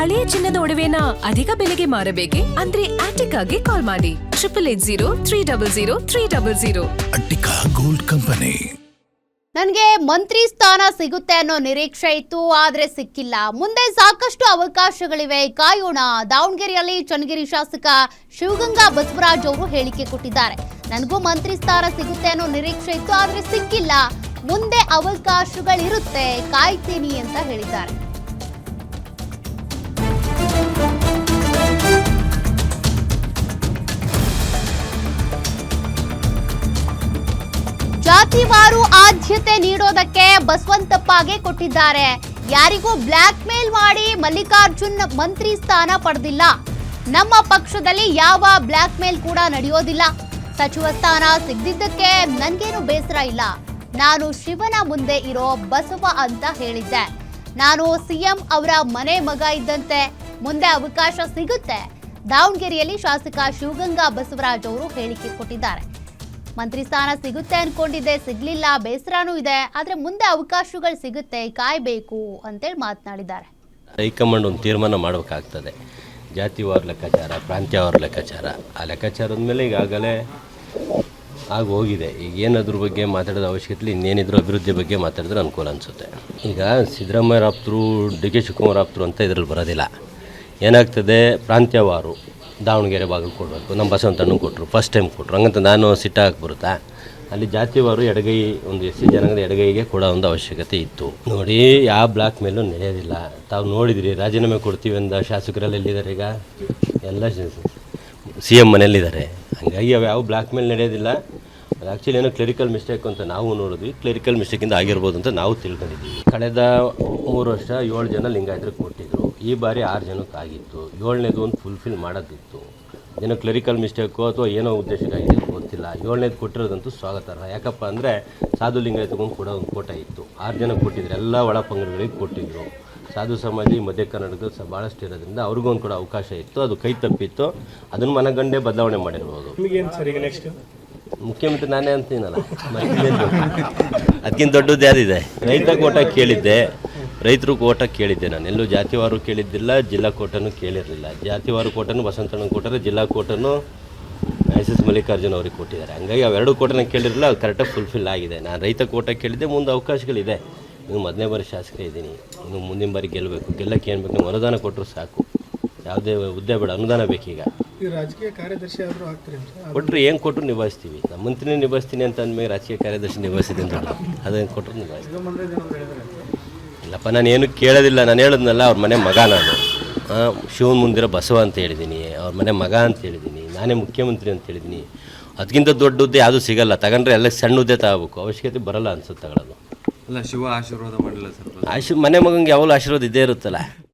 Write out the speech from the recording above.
ಹಳೆಯ ಚಿನ್ನದ ಒಡವೆನ ಅಧಿಕ ಬೆಲೆಗೆ ಮಾರಬೇಕೆ ಅಂದ್ರೆ ಆಟಿಕಾಗೆ ಕಾಲ್ ಮಾಡಿ 8803000300. Attica gold company. ನನಗೆ ಮಂತ್ರಿ ಸ್ಥಾನ ಸಿಗುತ್ತೆ ಅನ್ನೋ ನಿರೀಕ್ಷೆ ಇತ್ತು, ಆದ್ರೆ ಸಿಕ್ಕಿಲ್ಲ. ಮುಂದೆ ಸಾಕಷ್ಟು ಅವಕಾಶಗಳಿವೆ, ಕಾಯೋಣ. ದಾವಣಗೆರೆಯಲ್ಲಿ ಚನ್ನಗಿರಿ ಶಾಸಕ ಶಿವಗಂಗಾ ಬಸವರಾಜ್ ಅವರು ಹೇಳಿಕೆ ಕೊಟ್ಟಿದ್ದಾರೆ. ನನಗೂ ಮಂತ್ರಿ ಸ್ಥಾನ ಸಿಗುತ್ತೆ ಅನ್ನೋ ನಿರೀಕ್ಷೆ ಇತ್ತು, ಆದ್ರೆ ಸಿಕ್ಕಿಲ್ಲ. ಮುಂದೆ ಅವಕಾಶಗಳಿರುತ್ತೆ, ಕಾಯ್ತೀನಿ ಅಂತ ಹೇಳಿದ್ದಾರೆ. ಜಾತಿವಾರು ಆದ್ಯತೆ ನೀಡೋದಕ್ಕೆ ಬಸವಂತಪ್ಪಗೆ ಕೊಟ್ಟಿದ್ದಾರೆ. ಯಾರಿಗೂ ಬ್ಲಾಕ್ ಮೇಲ್ ಮಾಡಿ ಮಲ್ಲಿಕಾರ್ಜುನ್ ಮಂತ್ರಿ ಸ್ಥಾನ ಪಡೆದಿಲ್ಲ. ನಮ್ಮ ಪಕ್ಷದಲ್ಲಿ ಯಾವ ಬ್ಲಾಕ್ ಮೇಲ್ ಕೂಡ ನಡೆಯೋದಿಲ್ಲ. ಸಚಿವ ಸ್ಥಾನ ಸಿಗದಿದ್ದಕ್ಕೆ ನನ್ಗೇನು ಬೇಸರ ಇಲ್ಲ. ನಾನು ಶಿವನ ಮುಂದೆ ಇರೋ ಬಸವ ಅಂತ ಹೇಳಿದ್ದೆ. ನಾನು ಸಿಎಂ ಅವರ ಮನೆ ಮಗ ಇದ್ದಂತೆ. ಮುಂದೆ ಅವಕಾಶ ಸಿಗುತ್ತೆ. ದಾವಣಗೆರೆಯಲ್ಲಿ ಶಾಸಕ ಶಿವಗಂಗಾ ಬಸವರಾಜ್ ಅವರು ಹೇಳಿಕೆ ಕೊಟ್ಟಿದ್ದಾರೆ. ಮಂತ್ರಿ ಸ್ಥಾನ ಸಿಗುತ್ತೆ ಅನ್ಕೊಂಡಿದ್ದೆ, ಸಿಗ್ಲಿಲ್ಲ, ಬೇಸರನೂ ಇದೆ, ಆದ್ರೆ ಮುಂದೆ ಅವಕಾಶಗಳು ಸಿಗುತ್ತೆ, ಕಾಯ್ಬೇಕು ಅಂತೇಳಿ ಮಾತನಾಡಿದ್ದಾರೆ. ಹೈಕಮಾಂಡ್ ಒಂದು ತೀರ್ಮಾನ ಮಾಡಬೇಕಾಗ್ತದೆ. ಜಾತಿವಾರ ಲೆಕ್ಕಾಚಾರ, ಪ್ರಾಂತ್ಯವಾರ ಲೆಕ್ಕಾಚಾರ, ಆ ಲೆಕ್ಕಾಚಾರದ ಮೇಲೆ ಈಗಾಗಲೇ ಆಗಿ ಹೋಗಿದೆ. ಈಗ ಏನಾದ್ರ ಬಗ್ಗೆ ಮಾತಾಡೋದು ಅವಶ್ಯಕತೆ, ಇನ್ನೇನಿದ್ರು ಅಭಿವೃದ್ಧಿ ಬಗ್ಗೆ ಮಾತಾಡಿದ್ರೆ ಅನುಕೂಲ ಅನಿಸುತ್ತೆ. ಈಗ ಸಿದ್ದರಾಮಯ್ಯ ಆಪ್ತರು, ಡಿ ಕೆ ಶಿವಕುಮಾರ್ ಆಪ್ತರು ಅಂತ ಇದರಲ್ಲಿ ಬರೋದಿಲ್ಲ. ಏನಾಗ್ತದೆ, ಪ್ರಾಂತ್ಯವಾರು ದಾವಣಗೆರೆ ಭಾಗಕ್ಕೆ ಕೊಡಬೇಕು. ನಮ್ಮ ಬಸವಂತಣ್ಣು ಕೊಟ್ಟರು, ಫಸ್ಟ್ ಟೈಮ್ ಕೊಟ್ಟರು. ಹಂಗಂತ ನಾನು ಸಿಟ್ಟಾಗಿ ಬರುತ್ತಾ? ಅಲ್ಲಿ ಜಾತಿವಾರು ಎಡಗೈ, ಒಂದು ಎಸ್ ಸಿ ಜನಾಂಗದ ಎಡಗೈಗೆ ಕೊಡೋ ಒಂದು ಅವಶ್ಯಕತೆ ಇತ್ತು. ನೋಡಿ, ಯಾವ ಬ್ಲಾಕ್ ಮೇಲೂ ನಡೆಯೋದಿಲ್ಲ. ತಾವು ನೋಡಿದಿರಿ, ರಾಜೀನಾಮೆ ಕೊಡ್ತೀವಿ ಅಂದ ಶಾಸಕರಲ್ಲಿ ಎಲ್ಲಿದ್ದಾರೆ? ಈಗ ಎಲ್ಲ ಸಿ ಎಮ್ ಮನೆಯಲ್ಲಿದ್ದಾರೆ. ಹಾಗಾಗಿ ಅವು ಯಾವ ಬ್ಲಾಕ್ ಮೇಲ್ ನಡೆಯೋದಿಲ್ಲ. ಅದು ಆ್ಯಕ್ಚುಲಿ ಏನೋ ಕ್ಲರಿಕಲ್ ಮಿಸ್ಟೇಕ್ ಅಂತ ನಾವು ನೋಡಿದ್ವಿ. ಕ್ಲರಿಕಲ್ ಮಿಸ್ಟೇಕಿಂದ ಆಗಿರ್ಬೋದು ಅಂತ ನಾವು ತಿಳ್ಕೊಂಡಿದ್ದೀವಿ. ಕಳೆದ 3 ವರ್ಷ 7 ಜನ ಲಿಂಗಾಯತರಿಗೆ ಕೊಟ್ಟಿದ್ದರು. ಈ ಬಾರಿ 6 ಜನಕ್ಕೆ ಆಗಿತ್ತು. 7ನೇದು ಒಂದು ಫುಲ್ಫಿಲ್ ಮಾಡೋದಿತ್ತು. ಏನೋ ಕ್ಲರಿಕಲ್ ಮಿಸ್ಟೇಕು ಅಥವಾ ಏನೋ ಉದ್ದೇಶಕ್ಕಾಗಿದೆ ಗೊತ್ತಿಲ್ಲ. 7ನೇದು ಕೊಟ್ಟಿರೋದಂತೂ ಸ್ವಾಗತಾರ್ಹ. ಯಾಕಪ್ಪ ಅಂದರೆ ಸಾಧು ಲಿಂಗಾಯತಗೊಂಡು ಕೂಡ ಒಂದು ಕೋಟ ಇತ್ತು. 6 ಜನ ಕೊಟ್ಟಿದ್ರು. ಎಲ್ಲ ಒಳ ಪಂಗಡಗಳಿಗೆ ಕೊಟ್ಟಿದ್ದರು. ಸಾಧು ಸಮಾಜ ಮಧ್ಯ ಕರ್ನಾಟಕದಲ್ಲಿ ಭಾಳಷ್ಟು ಇರೋದ್ರಿಂದ ಅವ್ರಿಗೊಂದು ಕೂಡ ಅವಕಾಶ ಇತ್ತು. ಅದು ಕೈ ತಪ್ಪಿತ್ತು. ಅದನ್ನು ಮನಗಂಡೇ ಬದಲಾವಣೆ ಮಾಡಿರ್ಬೋದು. ಮುಖ್ಯಮಂತ್ರಿ ನಾನೇ ಅಂತೀನಲ್ಲ, ಅದಕ್ಕಿಂತ ದೊಡ್ಡದು ಯಾರಿದೆ? ರೈತ ಕೋಟ ಕೇಳಿದ್ದೆ, ರೈತರು ಕೋಟ ಕೇಳಿದ್ದೆ. ನಾನು ಎಲ್ಲೂ ಜಾತಿವಾರು ಕೇಳಿದ್ದಿಲ್ಲ, ಜಿಲ್ಲಾ ಕೋಟನೂ ಕೇಳಿರಲಿಲ್ಲ. ಜಾತಿವಾರು ಕೋಟನು ಬಸವಂತಣ್ಣ ಕೊಟ್ಟರೆ, ಜಿಲ್ಲಾ ಕೋಟನು ಎಸ್ ಮಲ್ಲಿಕಾರ್ಜುನ್ ಅವ್ರಿಗೆ ಕೊಟ್ಟಿದ್ದಾರೆ. ಹಂಗಾಗಿ ಅವೆರಡು ಕೋಟನ ಕೇಳಿರಲಿಲ್ಲ, ಅದು ಕರೆಕ್ಟಾಗಿ ಫುಲ್ಫಿಲ್ ಆಗಿದೆ. ನಾನು ರೈತ ಕೋಟ ಕೇಳಿದ್ದೆ. ಮುಂದೆ ಅವಕಾಶಗಳಿದೆ. ಇನ್ನು 1ನೇ ಬಾರಿ ಶಾಸಕ ಇದ್ದೀನಿ. ಇನ್ನು ಮುಂದಿನ ಬಾರಿ ಗೆಲ್ಲಬೇಕು. ಗೆಲ್ಲಕ್ಕೆ ಏನು ಬೇಕು? ಅನುದಾನ ಕೊಟ್ಟರು ಸಾಕು. ಯಾವುದೇ ಹುದ್ದೆ ಬೇಡ, ಅನುದಾನ ಬೇಕೀಗ. ರಾಜಕೀಯ ಕಾರ್ಯದರ್ಶಿ ಆದರೂ ಆಗ್ತೀರಿ ಕೊಟ್ಟರು ಏನು ಕೊಟ್ಟರು ನಿಭಾಯಿಸ್ತೀವಿ. ನಮ್ಮ ಮಂತ್ರಿನೇ ನಿಭಾಯಿಸ್ತೀನಿ ಅಂತ ಅಂದಮೇಲೆ ರಾಜಕೀಯ ಕಾರ್ಯದರ್ಶಿ ನಿಭಾಯಿಸಿದೆ ಅಂತ ಅದೇನು ಕೊಟ್ಟರು ನಿಭಾಯಿಸ್ತೀವಿ. ಇಲ್ಲಪ್ಪ, ನಾನು ಏನು ಕೇಳೋದಿಲ್ಲ. ನಾನು ಹೇಳಿದ್ನಲ್ಲ, ಅವ್ರ ಮನೆ ಮಗ ನಾನು. ಶಿವನ ಮುಂದಿರೋ ಬಸವ ಅಂತ ಹೇಳಿದ್ದೀನಿ, ಅವ್ರ ಮನೆ ಮಗ ಅಂತ ಹೇಳಿದ್ದೀನಿ, ನಾನೇ ಮುಖ್ಯಮಂತ್ರಿ ಅಂತ ಹೇಳಿದ್ದೀನಿ. ಅದಕ್ಕಿಂತ ದೊಡ್ಡ ಹುದ್ದೆ ಯಾವುದೂ ಸಿಗಲ್ಲ. ತಗೊಂಡ್ರೆ ಎಲ್ಲ ಸಣ್ಣ ಹುದ್ದೆ ತಗೋಬೇಕು. ಅವಶ್ಯಕತೆ ಬರಲ್ಲ ಅನ್ಸುತ್ತೆ ತಗೊಳ್ಳೋದು. ಅಲ್ಲ, ಶಿವ ಆಶೀರ್ವಾದ ಮಾಡಿಲ್ಲ ಸರ್. ಮನೆ ಮಗಂಗೆ ಯಾವಾಗಲೂ ಆಶೀರ್ವಾದ ಇದ್ದೇ ಇರುತ್ತಲ್ಲ.